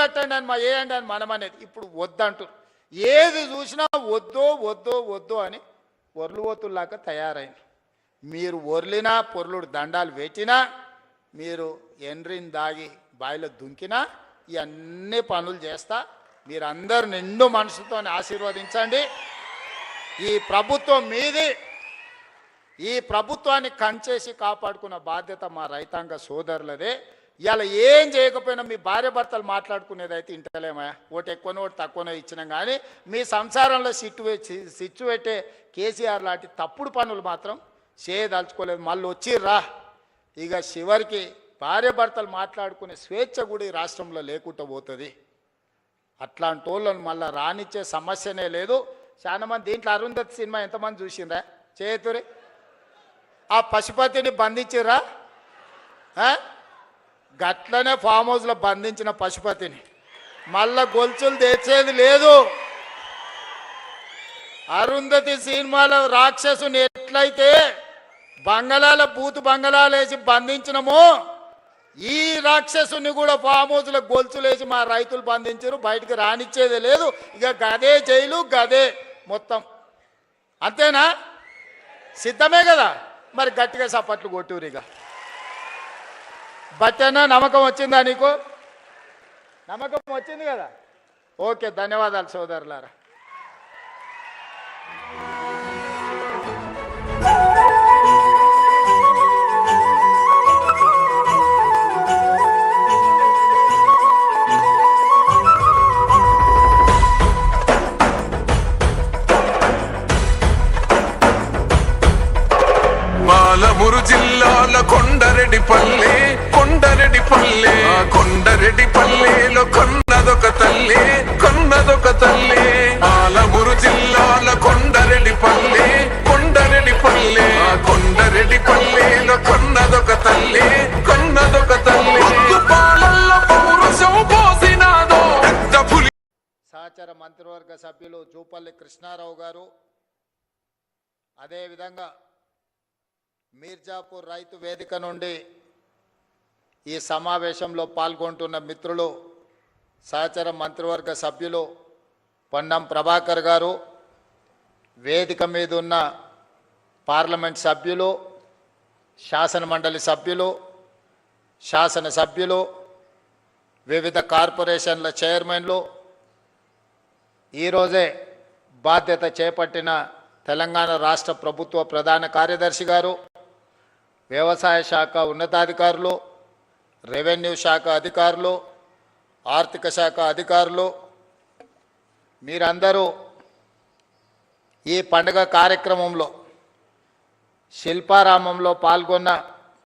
కట్టండి అని వేయండి అని మనం అనేది ఇప్పుడు వద్దంటారు. ఏది చూసినా వద్దో వద్దో వద్దో అని ఒర్లువోతుల్లాగా తయారైంది. మీరు ఒర్లినా పొర్లుడు దండాలు పెట్టినా మీరు ఎండ్రిని దాగి బాయిలో దుంకినా ఇవన్నీ పనులు చేస్తా. మీరందరూ నిండు మనసుతో ఆశీర్వదించండి. ఈ ప్రభుత్వం మీది. ఈ ప్రభుత్వాన్ని కంచేసి కాపాడుకున్న బాధ్యత మా రైతాంగ సోదరులదే. ఇలా ఏం చేయకపోయినా మీ భార్య భర్తలు మాట్లాడుకునేది అయితే ఇంటలేమా, ఓటు ఎక్కువనో ఓటు తక్కువనో ఇచ్చినాం. కానీ మీ సంసారంలో సిచ్చు పెట్టే కేసీఆర్ లాంటి తప్పుడు పనులు మాత్రం చేయదలుచుకోలేదు. మళ్ళీ వచ్చిర్రా ఇక చివరికి భార్య భర్తలు మాట్లాడుకునే స్వేచ్ఛ కూడా ఈ రాష్ట్రంలో లేకుండా పోతుంది. అట్లాంటి వాళ్ళని మళ్ళీ రానిచ్చే సమస్యనే లేదు. చాలా మంది దీంట్లో అరుంధతి సినిమా ఎంతమంది చూసిండ్రా చేతురి? ఆ పశుపతిని బంధించిర్రా? గట్లనే ఫామ్ హౌస్లో బంధించిన పశుపతిని మళ్ళా గొలుసులు తెచ్చేది లేదు. అరుంధతి సినిమాలో రాక్షసుని ఎట్లయితే బంగళాల బూతు బంగళాలు వేసి బంధించినమో ఈ రాక్షసుని కూడా ఫామ్ హౌస్లో గొలుసులు వేసి మా రైతులు బంధించారు. బయటకు రానిచ్చేది లేదు. ఇక గదే జైలు గదే మొత్తం. అంతేనా? సిద్ధమే కదా? మరి గట్టిగా సపట్లు కొట్టురు. ఇక బట్టనా నమ్మకం వచ్చిందా నీకు? నమ్మకం వచ్చింది కదా? ఓకే, ధన్యవాదాలు సోదరులారా. పాలమూరు జిల్లాల కొండరెడ్డిపల్లె కొండరెడ్డిపల్లెలో కొన్నదొక తల్లి పాలమూరు జిల్లాల కొండరెడ్డిపల్లెలో కొన్నదొక తల్లి పాలల్లో పౌరుషం పోసినాదో పెద్ద పులి. సహచర మంత్రివర్గ సభ్యులు జూపల్లి కృష్ణారావు గారు, అదేవిధంగా మీర్జాపూర్ రైతు వేదిక నుండి ఈ సమావేశంలో పాల్గొంటున్న మిత్రులు, సహచర మంత్రివర్గ సభ్యులు పొన్నం ప్రభాకర్ గారు, వేదిక మీద ఉన్న పార్లమెంట్ సభ్యులు, శాసనమండలి సభ్యులు, శాసనసభ్యులు, వివిధ కార్పొరేషన్ల చైర్మన్లు, ఈరోజే బాధ్యత చేపట్టిన తెలంగాణ రాష్ట్ర ప్రభుత్వ ప్రధాన కార్యదర్శి గారు, వ్యవసాయ శాఖ ఉన్నతాధికారులు, రెవెన్యూ శాఖ అధికారులు, ఆర్థిక శాఖ అధికారులు, మీరందరూ ఈ పండుగ కార్యక్రమంలో శిల్పారామంలో పాల్గొన్న